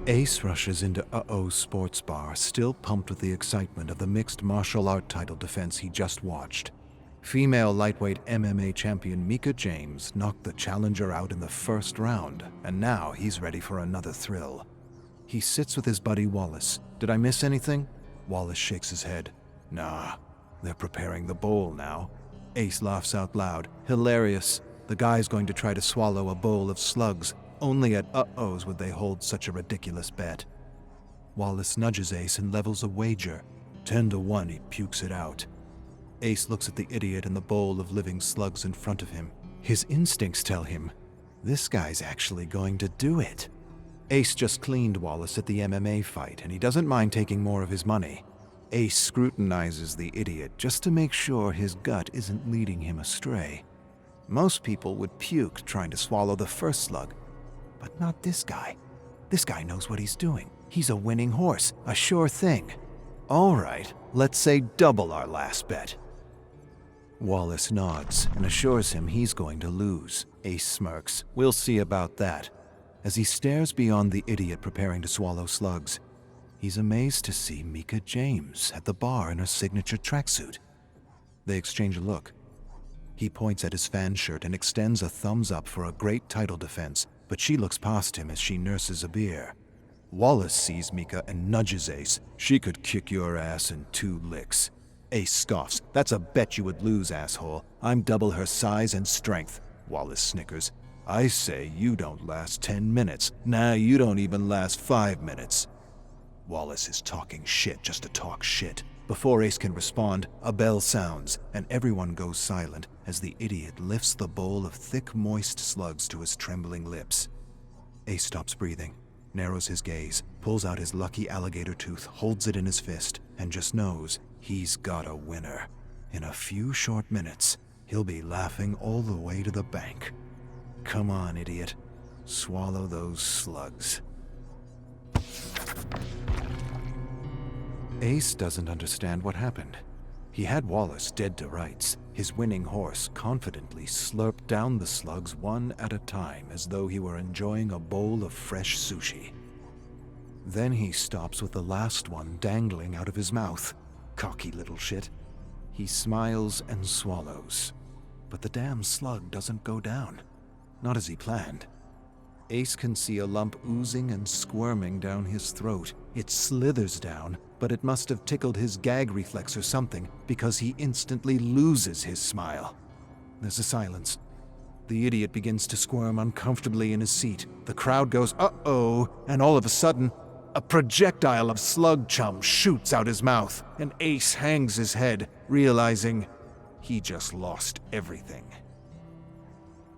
Ace rushes into Uh-Oh's sports bar, still pumped with the excitement of the mixed martial art title defense he just watched. Female lightweight MMA champion Mika James knocked the challenger out in the first round, and now he's ready for another thrill. He sits with his buddy Wallace. Did I miss anything? Wallace shakes his head. Nah, they're preparing the bowl now. Ace laughs out loud. Hilarious. The guy's going to try to swallow a bowl of slugs. Only at Uh-Oh's would they hold such a ridiculous bet. Wallace nudges Ace and levels a wager. 10-1, he pukes it out. Ace looks at the idiot and the bowl of living slugs in front of him. His instincts tell him, this guy's actually going to do it. Ace just cleaned Wallace at the MMA fight, and he doesn't mind taking more of his money. Ace scrutinizes the idiot just to make sure his gut isn't leading him astray. Most people would puke trying to swallow the first slug, but not this guy. This guy knows what he's doing. He's a winning horse, a sure thing. All right, let's say double our last bet. Wallace nods and assures him he's going to lose. Ace smirks. We'll see about that. As he stares beyond the idiot preparing to swallow slugs, he's amazed to see Mika James at the bar in her signature tracksuit. They exchange a look. He points at his fan shirt and extends a thumbs up for a great title defense, but she looks past him as she nurses a beer. Wallace sees Mika and nudges Ace. She could kick your ass in 2 licks. Ace scoffs. That's a bet you would lose, asshole. I'm double her size and strength. Wallace snickers. I say you don't last 10 minutes. Nah, you don't even last 5 minutes. Wallace is talking shit just to talk shit. Before Ace can respond, a bell sounds, and everyone goes silent as the idiot lifts the bowl of thick, moist slugs to his trembling lips. Ace stops breathing, narrows his gaze, pulls out his lucky alligator tooth, holds it in his fist, and just knows he's got a winner. In a few short minutes, he'll be laughing all the way to the bank. Come on, idiot. Swallow those slugs. Ace doesn't understand what happened. He had Wallace dead to rights. His winning horse confidently slurped down the slugs one at a time as though he were enjoying a bowl of fresh sushi. Then he stops with the last one dangling out of his mouth. Cocky little shit. He smiles and swallows. But the damn slug doesn't go down. Not as he planned. Ace can see a lump oozing and squirming down his throat. It slithers down, but it must have tickled his gag reflex or something, because he instantly loses his smile. There's a silence. The idiot begins to squirm uncomfortably in his seat. The crowd goes, uh-oh, and all of a sudden, a projectile of slug chum shoots out his mouth, and Ace hangs his head, realizing he just lost everything.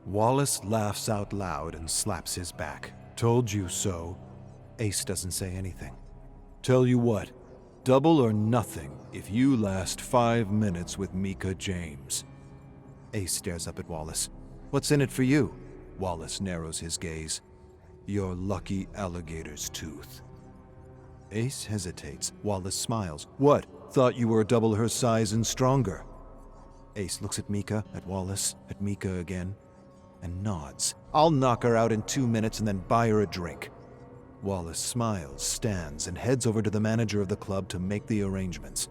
Wallace laughs out loud and slaps his back. Told you so. Ace doesn't say anything. Tell you what, double or nothing if you last 5 minutes with Mika James. Ace stares up at Wallace. What's in it for you? Wallace narrows his gaze. Your lucky alligator's tooth. Ace hesitates. Wallace smiles. What? Thought you were double her size and stronger. Ace looks at Mika, at Wallace, at Mika again, and nods. I'll knock her out in 2 minutes and then buy her a drink. Wallace smiles, stands, and heads over to the manager of the club to make the arrangements.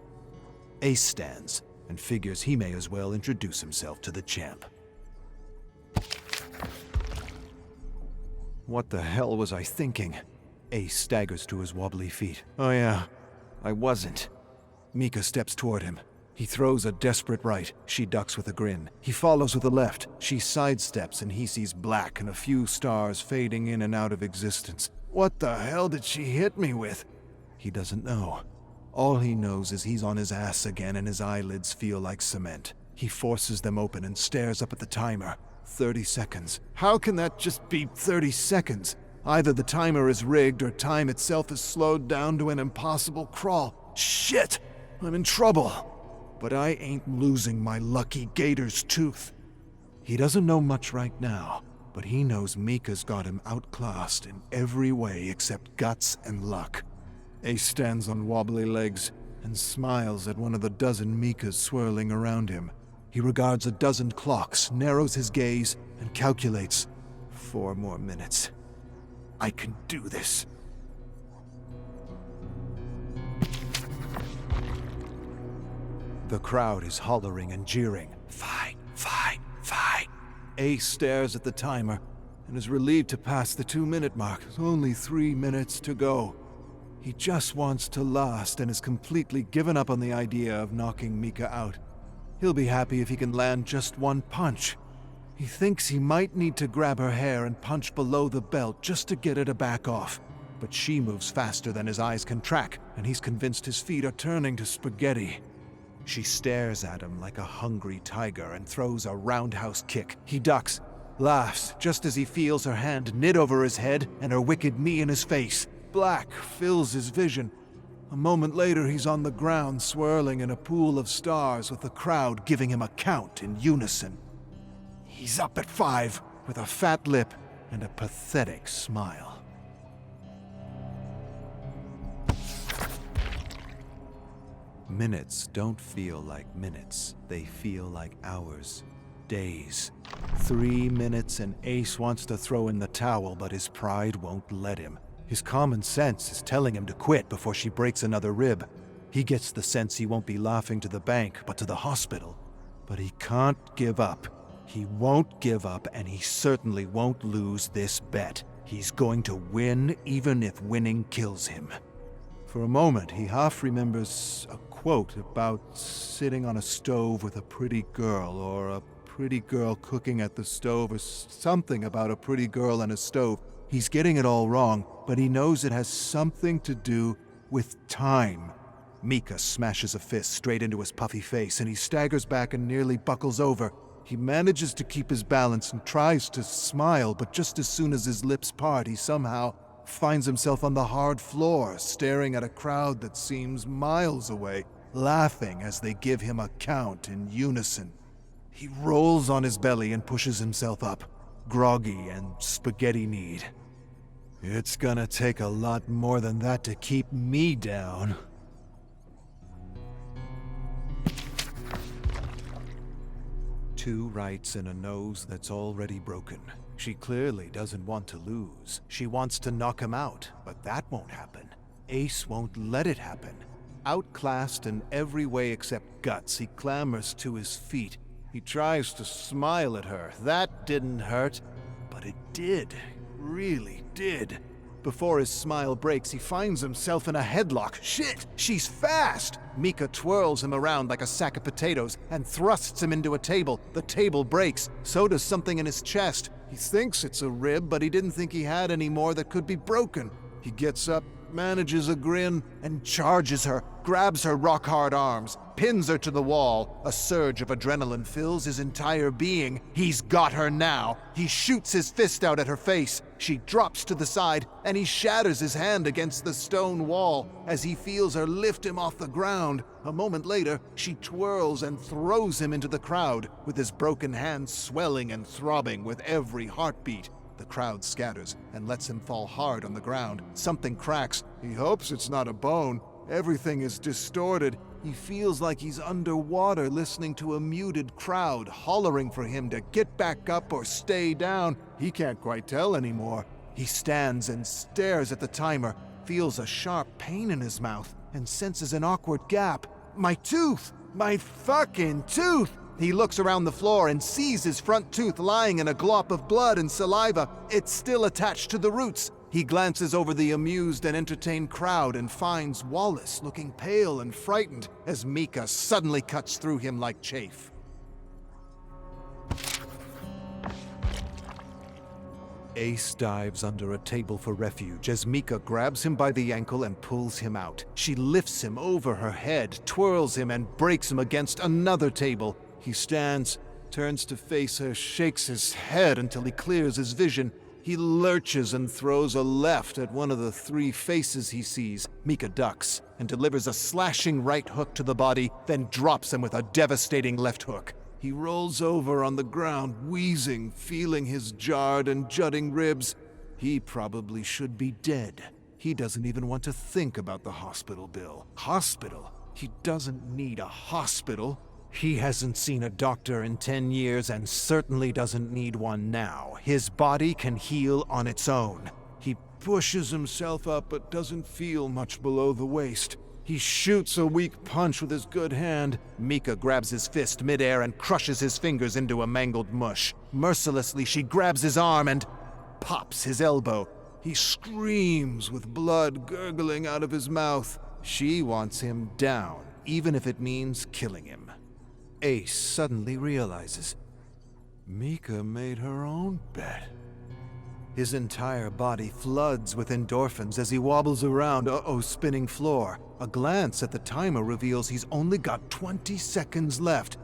Ace stands and figures he may as well introduce himself to the champ. What the hell was I thinking? Ace staggers to his wobbly feet. Oh yeah, I wasn't. Mika steps toward him. He throws a desperate right. She ducks with a grin. He follows with a left. She sidesteps and he sees black and a few stars fading in and out of existence. What the hell did she hit me with? He doesn't know. All he knows is he's on his ass again and his eyelids feel like cement. He forces them open and stares up at the timer. 30 seconds. How can that just be 30 seconds? Either the timer is rigged or time itself is slowed down to an impossible crawl. Shit! I'm in trouble. But I ain't losing my lucky gator's tooth. He doesn't know much right now, but he knows Mika's got him outclassed in every way except guts and luck. Ace stands on wobbly legs and smiles at one of the dozen Mikas swirling around him. He regards a dozen clocks, narrows his gaze, and calculates. 4 more minutes. I can do this. The crowd is hollering and jeering. Fight, fight, fight. Ace stares at the timer and is relieved to pass the 2-minute mark. Only 3 minutes to go. He just wants to last and has completely given up on the idea of knocking Mika out. He'll be happy if he can land just one punch. He thinks he might need to grab her hair and punch below the belt just to get her to back off. But she moves faster than his eyes can track, and he's convinced his feet are turning to spaghetti. She stares at him like a hungry tiger and throws a roundhouse kick. He ducks, laughs, just as he feels her hand knit over his head and her wicked knee in his face. Black fills his vision. A moment later, he's on the ground, swirling in a pool of stars with the crowd giving him a count in unison. He's up at 5, with a fat lip and a pathetic smile. Minutes don't feel like minutes. They feel like hours, days. 3 minutes and Ace wants to throw in the towel, but his pride won't let him. His common sense is telling him to quit before she breaks another rib. He gets the sense he won't be laughing to the bank, but to the hospital. But he can't give up. He won't give up, and he certainly won't lose this bet. He's going to win, even if winning kills him. For a moment, he half remembers a quote about sitting on a stove with a pretty girl, or a pretty girl cooking at the stove, or something about a pretty girl and a stove. He's getting it all wrong, but he knows it has something to do with time. Mika smashes a fist straight into his puffy face, and he staggers back and nearly buckles over. He manages to keep his balance and tries to smile, but just as soon as his lips part, he somehow finds himself on the hard floor, staring at a crowd that seems miles away, laughing as they give him a count in unison. He rolls on his belly and pushes himself up, groggy and spaghetti-kneed. It's gonna take a lot more than that to keep me down. Two rights and a nose that's already broken. She clearly doesn't want to lose. She wants to knock him out, but that won't happen. Ace won't let it happen. Outclassed in every way except guts, he clambers to his feet. He tries to smile at her. That didn't hurt, but it did. Really did. Before his smile breaks, he finds himself in a headlock. Shit! She's fast! Mika twirls him around like a sack of potatoes and thrusts him into a table. The table breaks. So does something in his chest. He thinks it's a rib, but he didn't think he had any more that could be broken. He gets up, manages a grin, and charges her, grabs her rock-hard arms, pins her to the wall. A surge of adrenaline fills his entire being. He's got her now. He shoots his fist out at her face. She drops to the side, and he shatters his hand against the stone wall as he feels her lift him off the ground. A moment later, she twirls and throws him into the crowd, with his broken hand swelling and throbbing with every heartbeat. The crowd scatters and lets him fall hard on the ground. Something cracks. He hopes it's not a bone. Everything is distorted. He feels like he's underwater, listening to a muted crowd hollering for him to get back up or stay down. He can't quite tell anymore. He stands and stares at the timer, feels a sharp pain in his mouth, and senses an awkward gap. My tooth! My fucking tooth! He looks around the floor and sees his front tooth lying in a glop of blood and saliva. It's still attached to the roots. He glances over the amused and entertained crowd and finds Wallace looking pale and frightened as Mika suddenly cuts through him like chaff. Ace dives under a table for refuge as Mika grabs him by the ankle and pulls him out. She lifts him over her head, twirls him, and breaks him against another table. He stands, turns to face her, shakes his head until he clears his vision. He lurches and throws a left at one of the three faces he sees. Mika ducks and delivers a slashing right hook to the body, then drops him with a devastating left hook. He rolls over on the ground, wheezing, feeling his jarred and jutting ribs. He probably should be dead. He doesn't even want to think about the hospital bill. Hospital? He doesn't need a hospital. He hasn't seen a doctor in 10 years and certainly doesn't need one now. His body can heal on its own. He pushes himself up but doesn't feel much below the waist. He shoots a weak punch with his good hand. Mika grabs his fist midair and crushes his fingers into a mangled mush. Mercilessly, she grabs his arm and pops his elbow. He screams with blood gurgling out of his mouth. She wants him down, even if it means killing him. Ace suddenly realizes Mika made her own bet. His entire body floods with endorphins as he wobbles around Uh-Oh's spinning floor. A glance at the timer reveals he's only got 20 seconds left.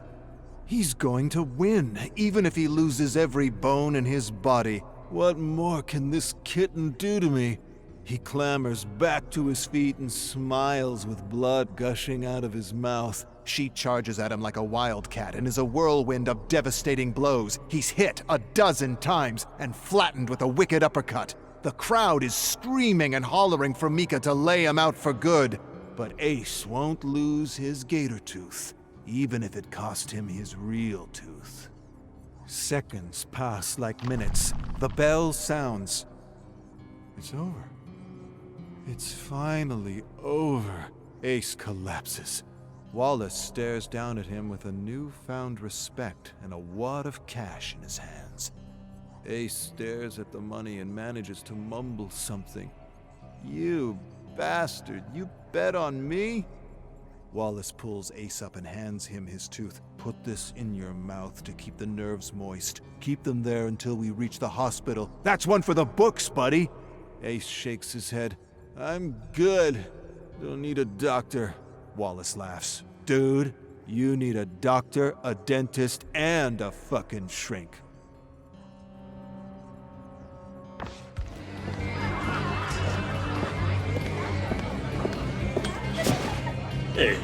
He's going to win, even if he loses every bone in his body. What more can this kitten do to me? He clambers back to his feet and smiles with blood gushing out of his mouth. She charges at him like a wildcat and is a whirlwind of devastating blows. He's hit 12 times and flattened with a wicked uppercut. The crowd is screaming and hollering for Mika to lay him out for good. But Ace won't lose his gator tooth, even if it cost him his real tooth. Seconds pass like minutes. The bell sounds. It's over. It's finally over. Ace collapses. Wallace stares down at him with a newfound respect and a wad of cash in his hands. Ace stares at the money and manages to mumble something. "You bastard, you bet on me?" Wallace pulls Ace up and hands him his tooth. "Put this in your mouth to keep the nerves moist. Keep them there until we reach the hospital." "That's one for the books, buddy." Ace shakes his head. "I'm good. Don't need a doctor." Wallace laughs. "Dude, you need a doctor, a dentist, and a fucking shrink." Hey.